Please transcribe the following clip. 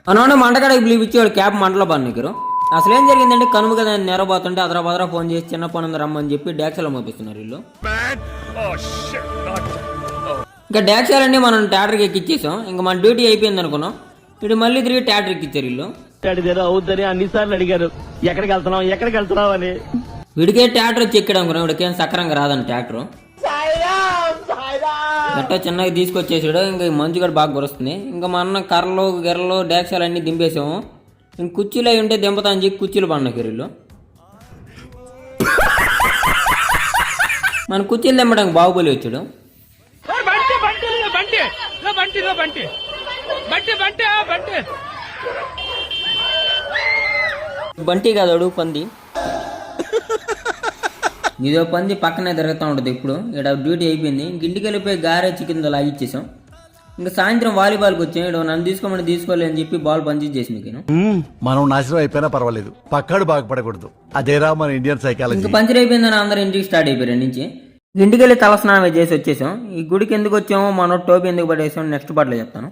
మనోడు మంటకాడికి పిలిపించేవాడు క్యాబ్ మంటలో పన్నికరు. అసలు ఏం జరిగిందంటే కనుమ కదా నెరబోతుంటే అదరా ఫోన్ చేసి చిన్న పని రమ్మని చెప్పి డాక్సీలో పంపిస్తున్నారు వీళ్ళు. ఇంకా డాక్సీలన్నీ మనం థియేటర్కి ఎక్కిచ్చేసాం. ఇంకా మన డ్యూటీ అయిపోయింది అనుకున్నాం. ఇటు మళ్ళీ తిరిగి థియేటర్ ఎక్కిచ్చారు వీళ్ళు. అవుద్దని అన్నిసార్లు అడిగారు ఎక్కడికి వెళ్తున్నావు అని. వీడికే థియేటర్ వచ్చి ఎక్కాడు అనుకున్నాం. వీడికేం సక్రంగా రాదని థియేటర్ గట్ట చిన్నగా తీసుకొచ్చేసాడు. ఇంకా మంచు కూడా బాగా కురుస్తుంది. ఇంకా మన కర్రలు గిర్రలు డాక్సీలు అన్ని దింపేసాము. ఇంక కుర్చీలు అవి ఉంటే దింపతా అని చెప్పి కుర్చీలు పడినారు వీళ్ళు. మన కుర్చీలు దింపడానికి బాహుబలి వచ్చాడు. బంటి కాదు పంది. ఇదో పంది పక్కనే తిరుగుతూ ఉంటుంది. ఇప్పుడు ఇక్కడ డ్యూటీ అయిపోయింది. ఇంటికి వెళ్ళిపోయి గారే చికెన్ లాగిచ్చేసాం. ఇంకా సాయంత్రం వాలీబాల్కి వచ్చాం. ఇక్కడ నన్ను తీసుకోమని తీసుకోవాలి అని చెప్పి బాల్ పంచేసి మీకు మనం నాశనం అయిపోయినా పర్వాలేదు, పక్కాడు బాగుపడకూడదు. అదేరా మన ఇండియన్ సైకాలజీ. ఇంకా పంచర్ అయిపోయిందని అందరూ ఇంటికి స్టార్ట్ అయిపోయారు. నుంచి ఇంటికి వెళ్ళి తలస్నానం చేసి వచ్చేసాం. ఈ గుడికి ఎందుకు వచ్చామో మన టోపీ ఎందుకు పడేసాం నెక్స్ట్ పాటలో చెప్తాను.